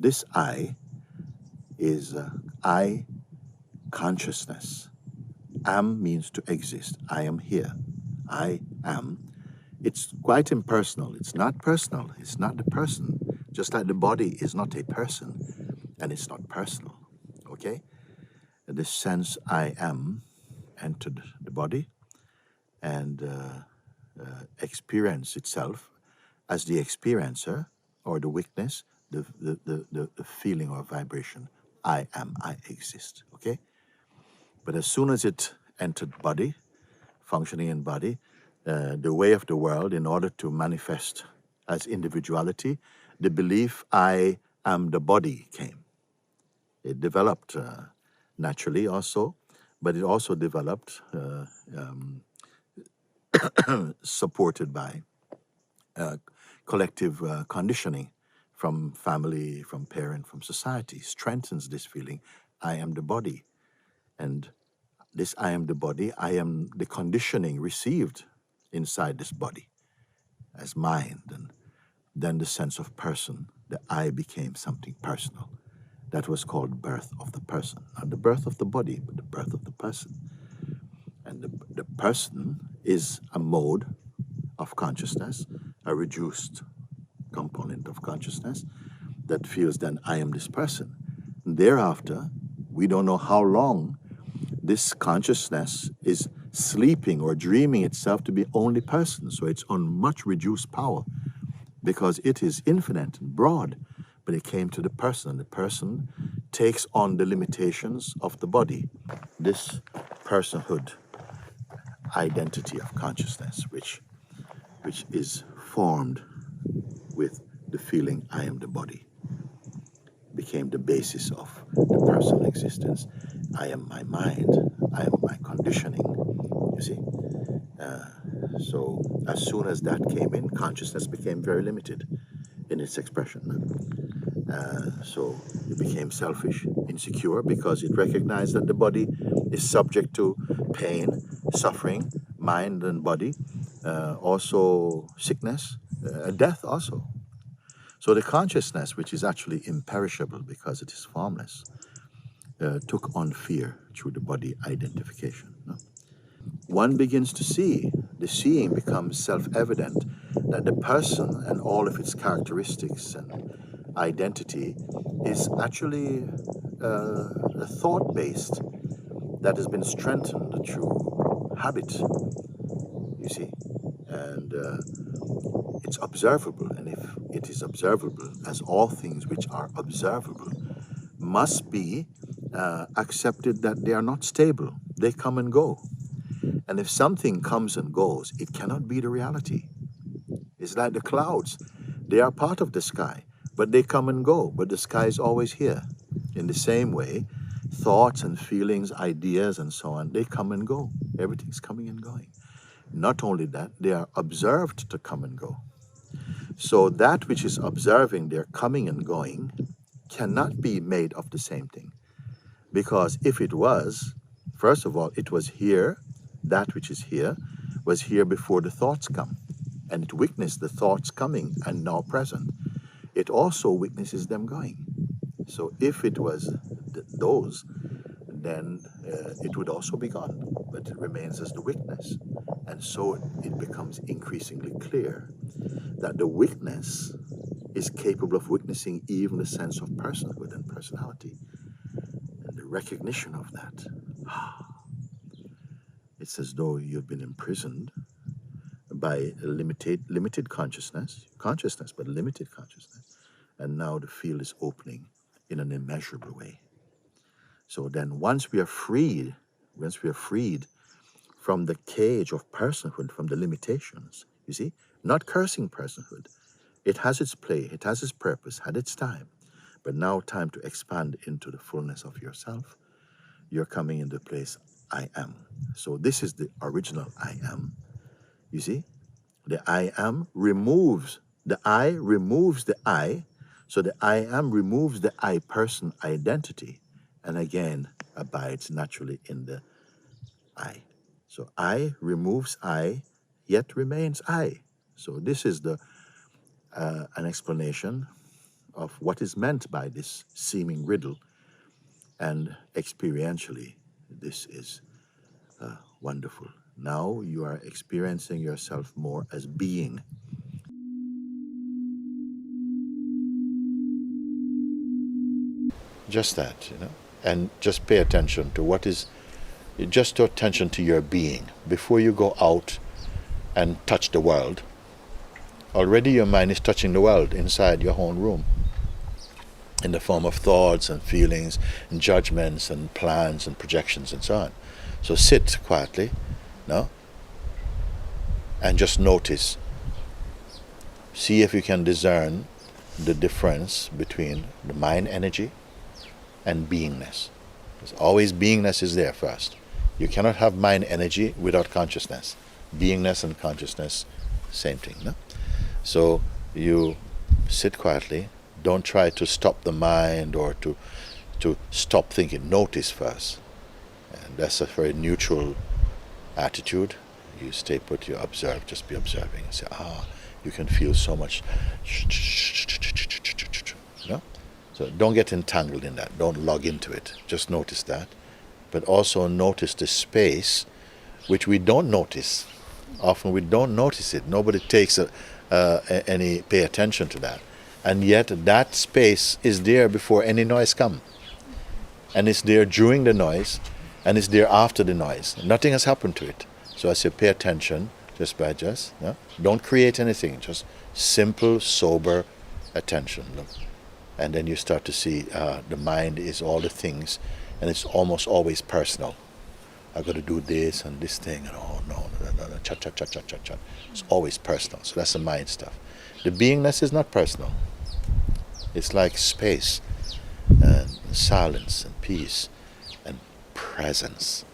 This I is I consciousness. Am means to exist. I am here. I am. It's quite impersonal. It's not personal. It's not the person. Just like the body is not a person and it's not personal. Okay? This sense I am entered the body and experience itself as the experiencer or the witness, the feeling or vibration. I am, I exist. Okay? But as soon as it entered body, functioning in body, the way of the world, in order to manifest as individuality, the belief I am the body came. It developed naturally also, but it also developed supported by collective conditioning from family, from parent, from society, strengthens this feeling, I am the body. And this I am the body, I am the conditioning received inside this body as mind. And then the sense of person, the I became something personal. That was called birth of the person. Not the birth of the body, but the birth of the person. And the person is a mode of consciousness, a reduced component of consciousness that feels then I am this person. And thereafter, we don't know how long this consciousness is sleeping or dreaming itself to be only person. So it's on much reduced power because it is infinite and broad, but it came to the person. The person takes on the limitations of the body. This personhood identity of consciousness, which is formed with the feeling I am the body, became the basis of the personal existence. I am my mind. I am my conditioning. You see? So as soon as that came in, consciousness became very limited in its expression. So it became selfish, insecure, because it recognized that the body is subject to pain, suffering, mind and body, also sickness, death also. So the consciousness, which is actually imperishable because it is formless, took on fear through the body identification. No? One begins to see, the seeing becomes self-evident that the person and all of its characteristics and identity is actually a thought-based that has been strengthened through habit, you see, and it's observable. And if it is observable, as all things which are observable must be accepted that they are not stable, they come and go. And if something comes and goes, it cannot be the reality. It's like the clouds. They are part of the sky, but they come and go. But the sky is always here. In the same way, thoughts and feelings, ideas and so on, they come and go. Everything's coming and going. Not only that, they are observed to come and go. So that which is observing their coming and going cannot be made of the same thing. Because if it was, first of all, it was here, that which is here, was here before the thoughts come. And it witnessed the thoughts coming and now present. It also witnesses them going. So if it was those, then it would also be gone. But it remains as the witness. And so it becomes increasingly clear that the witness is capable of witnessing even the sense of personhood and personality. And the recognition of that. It's as though you've been imprisoned by a limited consciousness, but limited consciousness. And now the field is opening in an immeasurable way. So then once we are freed from the cage of personhood, from the limitations, you see, not cursing personhood. It has its play, it has its purpose, had its time. But now time to expand into the fullness of yourself. You're coming into the place I am. So this is the original I am. You see? The I am removes the I. So the I am removes the I person identity and again abides naturally in the I. So I removes I, yet remains I. So this is the an explanation of what is meant by this seeming riddle. And experientially, this is wonderful. Now you are experiencing yourself more as being. Just that, and just pay attention to what is, just pay attention to your being. Before you go out and touch the world, already your mind is touching the world inside your own room, in the form of thoughts and feelings and judgments and plans and projections and so on. So sit quietly, and just notice. See if you can discern the difference between the mind energy and beingness. Because always beingness is there first. You cannot have mind energy without consciousness. Beingness and consciousness, same thing. No? So you sit quietly. Don't try to stop the mind or to stop thinking. Notice first. And that's a very neutral attitude. You stay put, you observe, just be observing. Say, you can feel so much. So don't get entangled in that. Don't log into it. Just notice that. But also notice the space, which we don't notice. Often we don't notice it. Nobody takes any pay attention to that. And yet that space is there before any noise comes. And it's there during the noise, and it's there after the noise. Nothing has happened to it. So I say pay attention, don't create anything, just simple, sober attention. Look. And then you start to see the mind is all the things, and it's almost always personal. I got to do this and this thing, and no, chat. It's always personal. So that's the mind stuff. The beingness is not personal. It's like space and silence and peace and presence.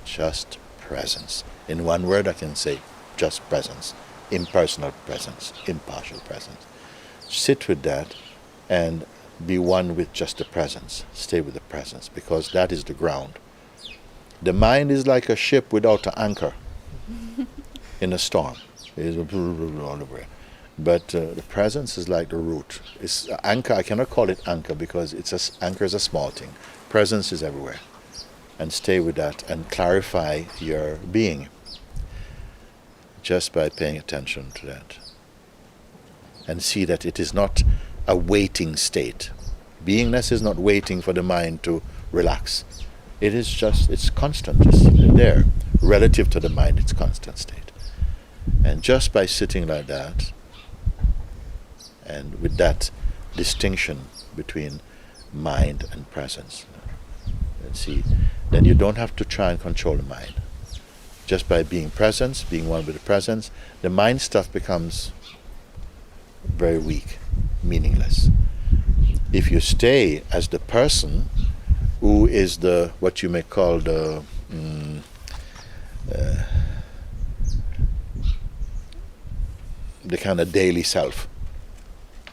Just presence. In one word I can say just presence. Impersonal presence. Impartial presence. Sit with that and be one with just the presence. Stay with the presence, because that is the ground. The mind is like a ship without an anchor in a storm. It is all over. But the presence is like the root. It's anchor. I cannot call it anchor because anchor is a small thing. Presence is everywhere. And stay with that and clarify your being just by paying attention to that. And see that it is not a waiting state. Beingness is not waiting for the mind to relax. It is just, it's constant, it's there. Relative to the mind, it's constant state. And just by sitting like that, and with that distinction between mind and presence, and see, then you don't have to try and control the mind. Just by being presence, being one with the presence, the mind stuff becomes very weak, meaningless. If you stay as the person who is the, what you may call the kind of daily self.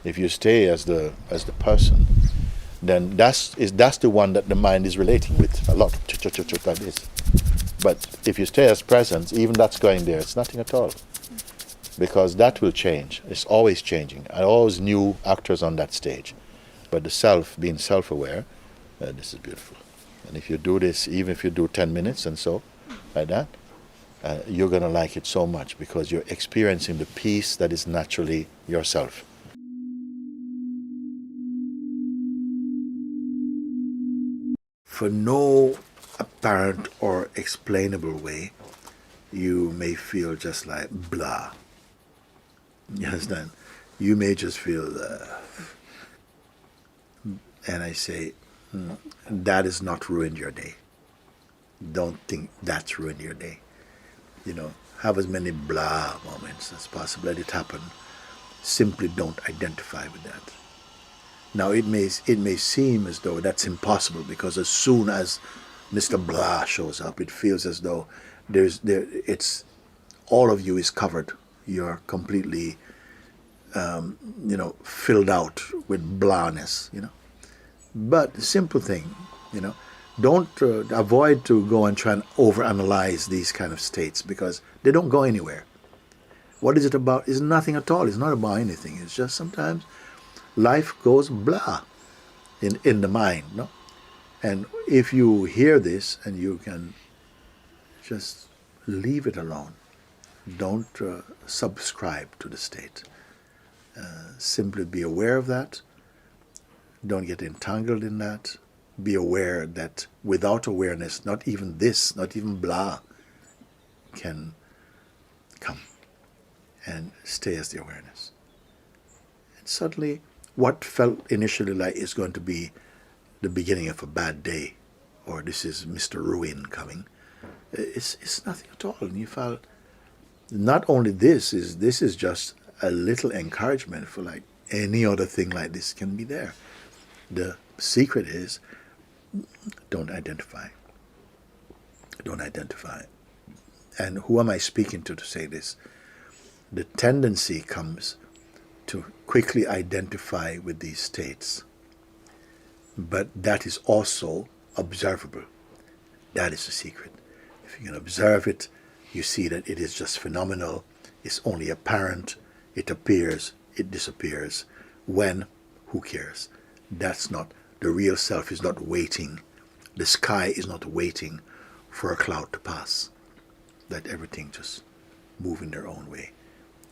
If you stay as the person, then that's the one that the mind is relating with a lot, like this. But if you stay as presence, even that's going there, it's nothing at all. Because that will change. It's always changing. I always new actors on that stage. But the self, being self-aware, this is beautiful. And if you do this, even if you do 10 minutes and so, like that, you're going to like it so much because you're experiencing the peace that is naturally yourself. For no apparent or explainable way, you may feel just like blah. You understand? You may just feel, and I say, that has not ruined your day. Don't think that's ruined your day. Have as many blah moments as possible. Let it happen. Simply don't identify with that. Now it may seem as though that's impossible, because as soon as Mr. Blah shows up, it feels as though it's all of you is covered. You're completely filled out with blahness. But the simple thing, don't avoid to go and try and overanalyze these kind of states, because they don't go anywhere. What is it about? It's nothing at all. It's not about anything. It's just sometimes life goes blah in the mind, no? And if you hear this and you can just leave it alone, don't subscribe to the state. Simply be aware of that. Don't get entangled in that. Be aware that without awareness, not even this, not even blah, can come and stay as the awareness. And suddenly, what felt initially like is going to be the beginning of a bad day, or this is Mr. Ruin coming, it's nothing at all. And you felt not only this is just a little encouragement for like any other thing like this can be there. The secret is don't identify. Don't identify. And who am I speaking to say this? The tendency comes to quickly identify with these states. But that is also observable. That is the secret. If you can observe it, you see that it is just phenomenal. It's only apparent. It appears. It disappears. When? Who cares? That's not, the real self is not waiting. The sky is not waiting for a cloud to pass. Let everything just move in their own way.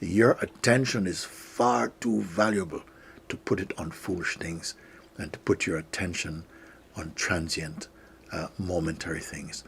Your attention is far too valuable to put it on foolish things and to put your attention on transient, momentary things.